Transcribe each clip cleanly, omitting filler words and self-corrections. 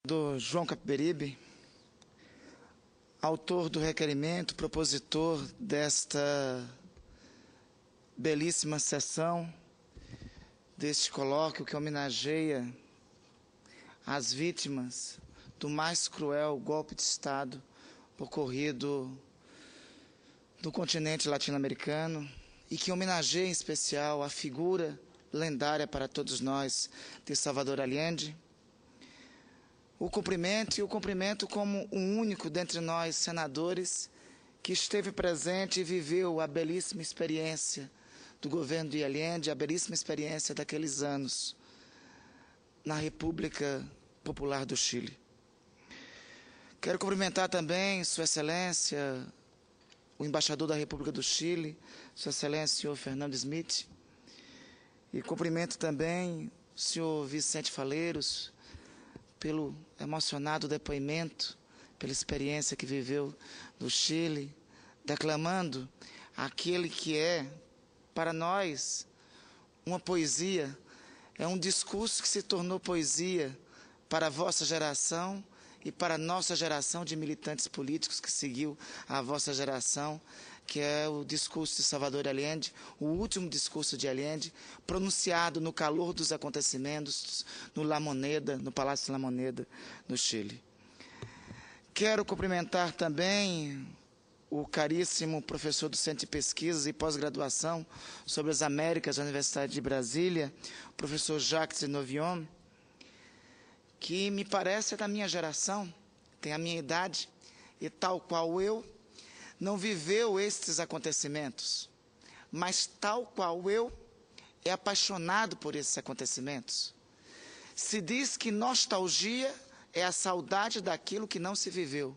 Do João Capiberibe, autor do requerimento, propositor desta belíssima sessão, deste colóquio que homenageia as vítimas do mais cruel golpe de Estado ocorrido no continente latino-americano e que homenageia em especial a figura lendária para todos nós de Salvador Allende. O cumprimento como o único dentre nós senadores que esteve presente e viveu a belíssima experiência do governo de Allende, a belíssima experiência daqueles anos na República Popular do Chile. Quero cumprimentar também Sua Excelência, o embaixador da República do Chile, Sua Excelência, o senhor Fernando Smith, e cumprimento também o senhor Vicente Faleiros, pelo emocionado depoimento, pela experiência que viveu no Chile, declamando aquele que é, para nós, uma poesia, é um discurso que se tornou poesia para a vossa geração e para a nossa geração de militantes políticos que seguiu a vossa geração, que é o discurso de Salvador Allende, o último discurso de Allende, pronunciado no calor dos acontecimentos no La Moneda, no Palácio La Moneda, no Chile. Quero cumprimentar também o caríssimo professor do Centro de Pesquisas e Pós-Graduação sobre as Américas da Universidade de Brasília, o professor Jacques Novion, que me parece é da minha geração, tem a minha idade, e tal qual eu, não viveu estes acontecimentos, mas tal qual eu, é apaixonado por esses acontecimentos. Se diz que nostalgia é a saudade daquilo que não se viveu.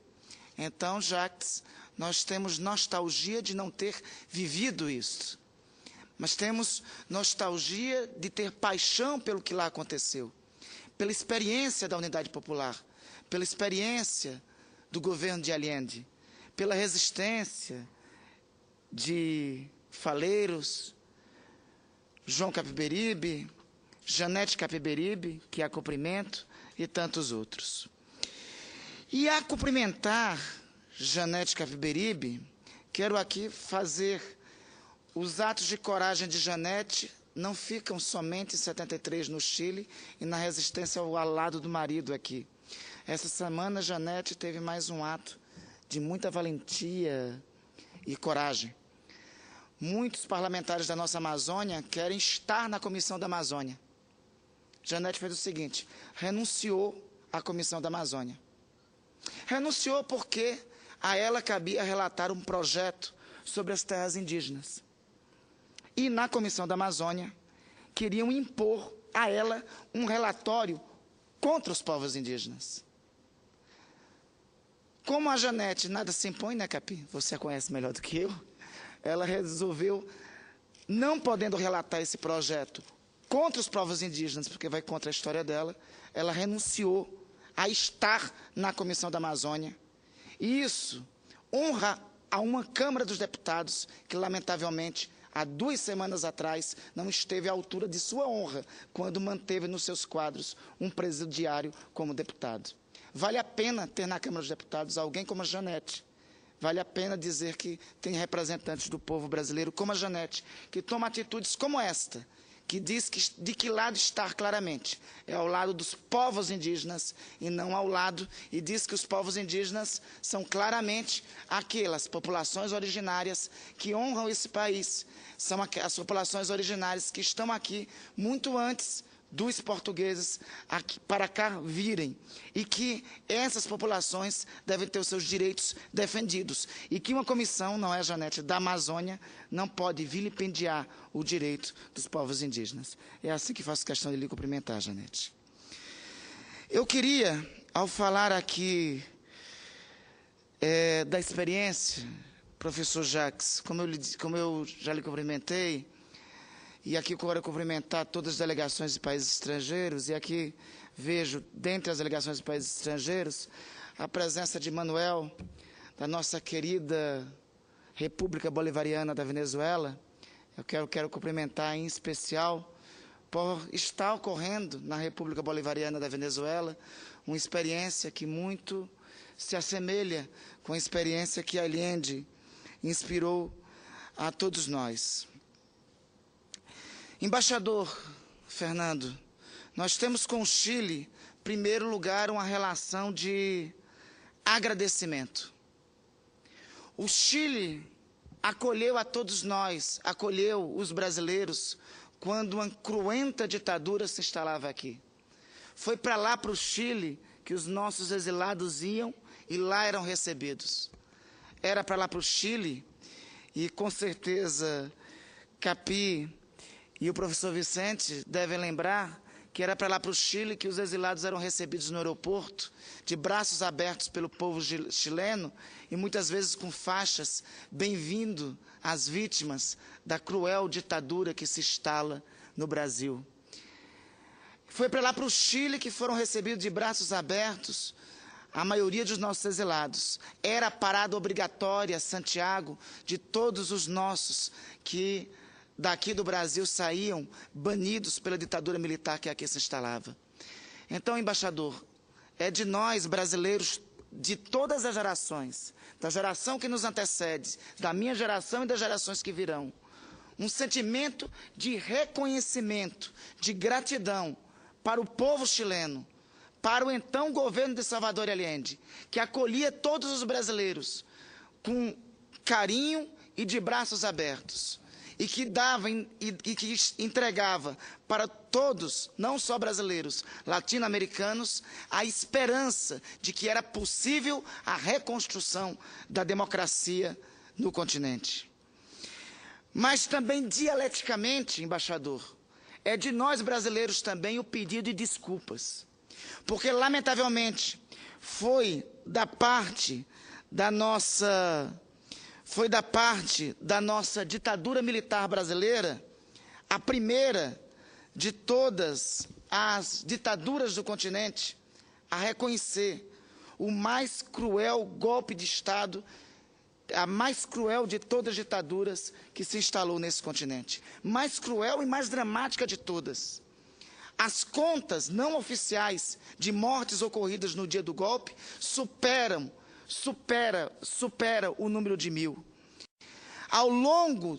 Então, Jacques, nós temos nostalgia de não ter vivido isso, mas temos nostalgia de ter paixão pelo que lá aconteceu, pela experiência da Unidade Popular, pela experiência do governo de Allende, pela resistência de Faleiros, João Capiberibe, Janete Capiberibe, que a cumprimento, e tantos outros. E a cumprimentar Janete Capiberibe, quero aqui fazer os atos de coragem de Janete, não ficam somente em 73 no Chile e na resistência ao lado do marido aqui. Essa semana, Janete teve mais um ato de muita valentia e coragem. Muitos parlamentares da nossa Amazônia querem estar na Comissão da Amazônia. Janete fez o seguinte, renunciou à Comissão da Amazônia. Renunciou porque a ela cabia relatar um projeto sobre as terras indígenas. E na Comissão da Amazônia queriam impor a ela um relatório contra os povos indígenas. Como a Janete nada se impõe, né, Capi? Você a conhece melhor do que eu. Ela resolveu, não podendo relatar esse projeto contra os povos indígenas, porque vai contra a história dela, ela renunciou a estar na Comissão da Amazônia. E isso honra a uma Câmara dos Deputados que, lamentavelmente, há 2 semanas atrás, não esteve à altura de sua honra quando manteve nos seus quadros um presidiário como deputado. Vale a pena ter na Câmara dos Deputados alguém como a Janete. Vale a pena dizer que tem representantes do povo brasileiro como a Janete, que toma atitudes como esta, que diz que, de que lado estar claramente. É ao lado dos povos indígenas e não ao lado, e diz que os povos indígenas são claramente aquelas populações originárias que honram esse país, são as populações originárias que estão aqui muito antes dos portugueses aqui, para cá virem, e que essas populações devem ter os seus direitos defendidos, e que uma comissão, não é, Janete, da Amazônia, não pode vilipendiar o direito dos povos indígenas. É assim que faço questão de lhe cumprimentar, Janete. Eu queria, ao falar aqui da experiência, professor Jacques, como eu já lhe cumprimentei, e aqui eu quero cumprimentar todas as delegações de países estrangeiros, e aqui vejo, dentre as delegações de países estrangeiros, a presença de Manuel, da nossa querida República Bolivariana da Venezuela. Eu quero cumprimentar em especial por estar ocorrendo na República Bolivariana da Venezuela uma experiência que muito se assemelha com a experiência que Allende inspirou a todos nós. Embaixador Fernando, nós temos com o Chile, em primeiro lugar, uma relação de agradecimento. O Chile acolheu a todos nós, acolheu os brasileiros, quando uma cruenta ditadura se instalava aqui. Foi para lá, para o Chile, que os nossos exilados iam e lá eram recebidos. Era para lá, para o Chile, e com certeza Capi e o professor Vicente devem lembrar que era para lá, para o Chile, que os exilados eram recebidos no aeroporto, de braços abertos pelo povo chileno, e muitas vezes com faixas, bem-vindo às vítimas da cruel ditadura que se instala no Brasil. Foi para lá, para o Chile, que foram recebidos de braços abertos a maioria dos nossos exilados. Era a parada obrigatória, Santiago, de todos os nossos que daqui do Brasil saíam banidos pela ditadura militar que aqui se instalava. Então, embaixador, é de nós, brasileiros, de todas as gerações, da geração que nos antecede, da minha geração e das gerações que virão, um sentimento de reconhecimento, de gratidão para o povo chileno, para o então governo de Salvador Allende, que acolhia todos os brasileiros com carinho e de braços abertos, e que dava e que entregava para todos, não só brasileiros, latino-americanos, a esperança de que era possível a reconstrução da democracia no continente. Mas também, dialeticamente, embaixador, é de nós brasileiros também o pedido de desculpas, porque, lamentavelmente, foi da parte da nossa ditadura militar brasileira, a primeira de todas as ditaduras do continente, a reconhecer o mais cruel golpe de Estado, a mais cruel de todas as ditaduras que se instalou nesse continente. Mais cruel e mais dramática de todas. As contas não oficiais de mortes ocorridas no dia do golpe supera o número de 1.000. Ao longo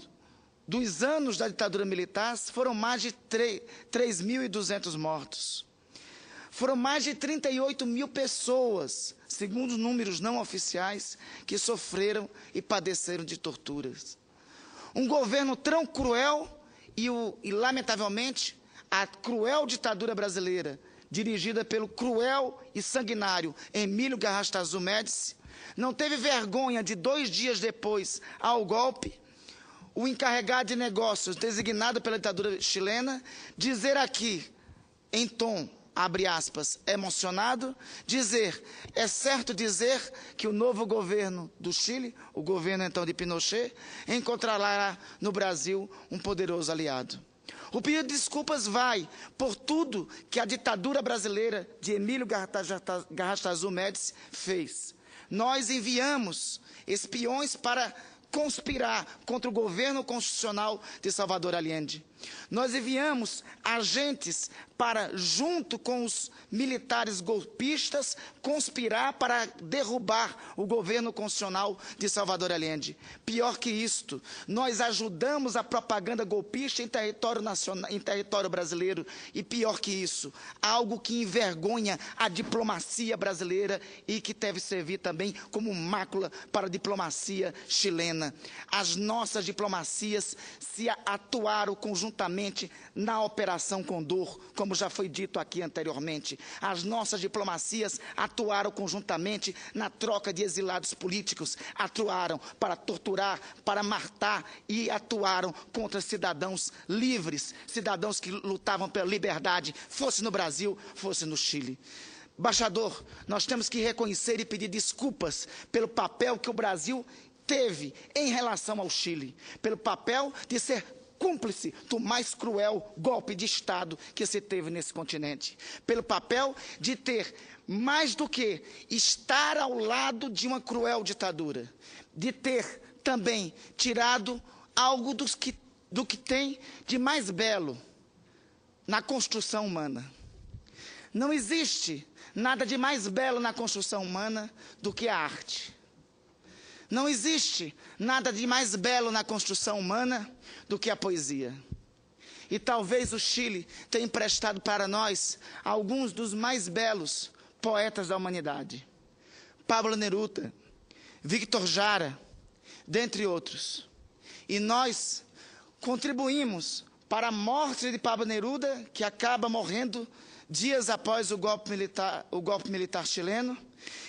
dos anos da ditadura militar, foram mais de 3.200 mortos. Foram mais de 38.000 pessoas, segundo números não oficiais, que sofreram e padeceram de torturas. Um governo tão cruel e lamentavelmente, a cruel ditadura brasileira, dirigida pelo cruel e sanguinário Emílio Garrastazu Médici, não teve vergonha de 2 dias depois ao golpe, o encarregado de negócios designado pela ditadura chilena, dizer aqui, em tom, abre aspas, emocionado, dizer, é certo dizer que o novo governo do Chile, o governo então de Pinochet, encontrará no Brasil um poderoso aliado. O pedido de desculpas vai por tudo que a ditadura brasileira de Emílio Garrastazu Médici fez. Nós enviamos espiões para conspirar contra o governo constitucional de Salvador Allende. Nós enviamos agentes para, junto com os militares golpistas, conspirar para derrubar o governo constitucional de Salvador Allende. Pior que isto, nós ajudamos a propaganda golpista em território nacional, em território brasileiro. E pior que isso, algo que envergonha a diplomacia brasileira e que deve servir também como mácula para a diplomacia chilena. As nossas diplomacias se atuaram conjuntamente na Operação Condor, como já foi dito aqui anteriormente. As nossas diplomacias atuaram conjuntamente na troca de exilados políticos, atuaram para torturar, para matar e atuaram contra cidadãos livres, cidadãos que lutavam pela liberdade, fosse no Brasil, fosse no Chile. Embaixador, nós temos que reconhecer e pedir desculpas pelo papel que o Brasil teve em relação ao Chile, pelo papel de ser cúmplice do mais cruel golpe de Estado que se teve nesse continente, pelo papel de ter, mais do que estar ao lado de uma cruel ditadura, de ter também tirado algo do que tem de mais belo na construção humana. Não existe nada de mais belo na construção humana do que a arte. Não existe nada de mais belo na construção humana do que a poesia. E talvez o Chile tenha emprestado para nós alguns dos mais belos poetas da humanidade. Pablo Neruda, Víctor Jara, dentre outros. E nós contribuímos para a morte de Pablo Neruda, que acaba morrendo dias após o golpe militar chileno.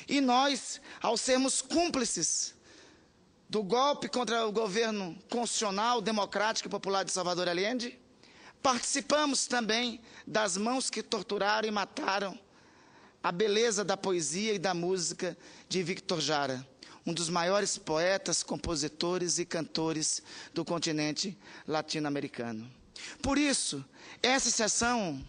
E nós, ao sermos cúmplices do golpe contra o governo constitucional, democrático e popular de Salvador Allende, participamos também das mãos que torturaram e mataram a beleza da poesia e da música de Víctor Jara, um dos maiores poetas, compositores e cantores do continente latino-americano. Por isso, essa sessão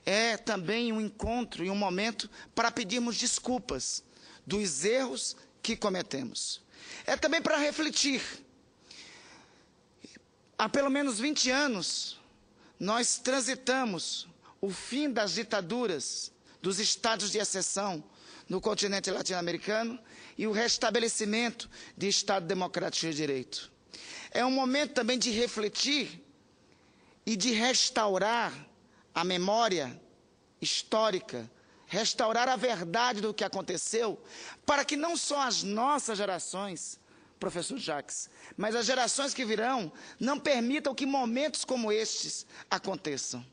é também um encontro e um momento para pedirmos desculpas dos erros que cometemos. É também para refletir. Há pelo menos 20 anos, nós transitamos o fim das ditaduras, dos estados de exceção no continente latino-americano e o restabelecimento de Estado democrático de direito. É um momento também de refletir e de restaurar a memória histórica, restaurar a verdade do que aconteceu, para que não só as nossas gerações, professor Jacques, mas as gerações que virão, não permitam que momentos como estes aconteçam.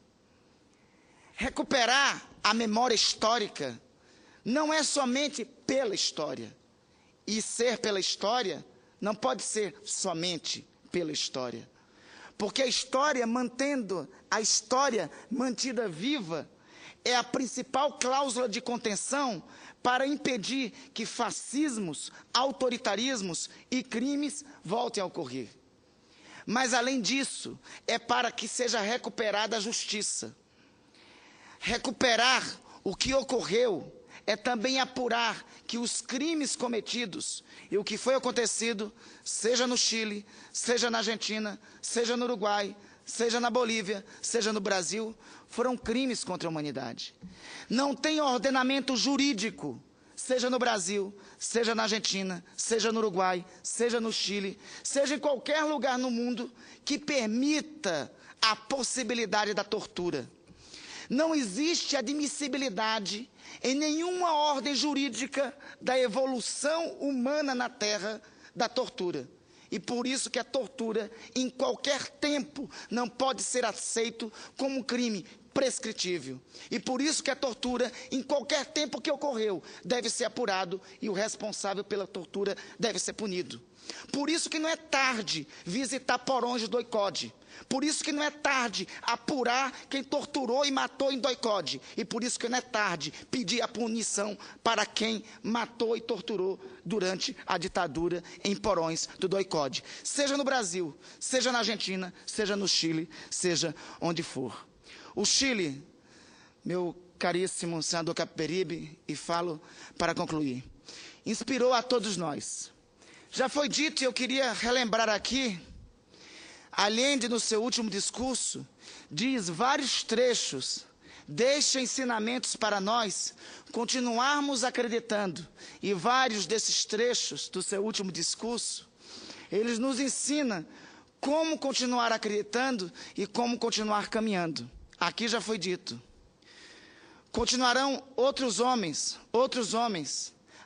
Recuperar a memória histórica não é somente pela história. E ser pela história não pode ser somente pela história. Porque a história, mantendo a história mantida viva, é a principal cláusula de contenção para impedir que fascismos, autoritarismos e crimes voltem a ocorrer. Mas, além disso, é para que seja recuperada a justiça. Recuperar o que ocorreu é também apurar que os crimes cometidos e o que foi acontecido, seja no Chile, seja na Argentina, seja no Uruguai, seja na Bolívia, seja no Brasil, foram crimes contra a humanidade. Não tem ordenamento jurídico, seja no Brasil, seja na Argentina, seja no Uruguai, seja no Chile, seja em qualquer lugar no mundo, que permita a possibilidade da tortura. Não existe admissibilidade em nenhuma ordem jurídica da evolução humana na Terra da tortura. E por isso que a tortura, em qualquer tempo, não pode ser aceito como um crime prescritível. E por isso que a tortura, em qualquer tempo que ocorreu, deve ser apurado e o responsável pela tortura deve ser punido. Por isso que não é tarde visitar porões do Oicode. Por isso que não é tarde apurar quem torturou e matou em Doicode. E por isso que não é tarde pedir a punição para quem matou e torturou durante a ditadura em porões do Doicode. Seja no Brasil, seja na Argentina, seja no Chile, seja onde for. O Chile, meu caríssimo senador Capiberibe, e falo para concluir, inspirou a todos nós. Já foi dito e eu queria relembrar aqui, Allende, no seu último discurso, diz vários trechos, deixa ensinamentos para nós continuarmos acreditando. E vários desses trechos do seu último discurso, eles nos ensinam como continuar acreditando e como continuar caminhando. Aqui já foi dito. Continuarão outros homens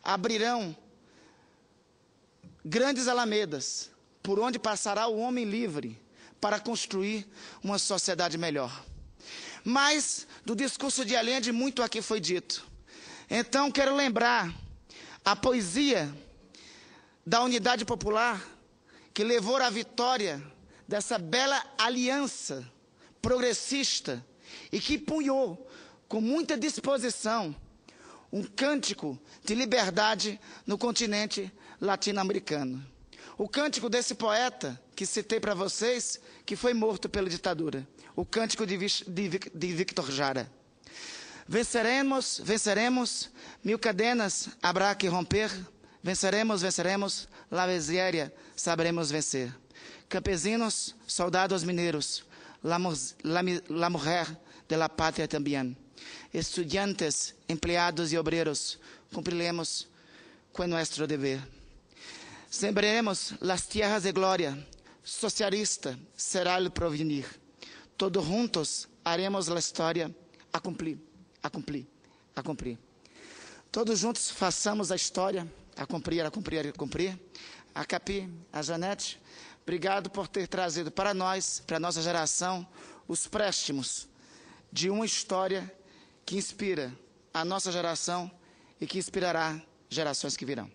abrirão grandes alamedas, por onde passará o homem livre para construir uma sociedade melhor. Mas, do discurso de Allende, muito aqui foi dito. Então, quero lembrar a poesia da Unidade Popular, que levou à vitória dessa bela aliança progressista e que punhou, com muita disposição, um cântico de liberdade no continente latino-americano. O cântico desse poeta, que citei para vocês, que foi morto pela ditadura. O cântico de Víctor Jara. Venceremos, venceremos, mil cadenas habrá que romper. Venceremos, venceremos, la miséria saberemos vencer. Campesinos, soldados mineiros, la mujer de la patria também. estudiantes, empleados e obreiros, cumpriremos com nosso dever. Sembraremos as terras de glória, socialista será o provenir. Todos juntos haremos a história a cumprir, a cumprir, a cumprir. Todos juntos façamos a história a cumprir, a cumprir, a cumprir. A Capi, a Janete, obrigado por ter trazido para nós, para a nossa geração, os préstimos de uma história que inspira a nossa geração e que inspirará gerações que virão.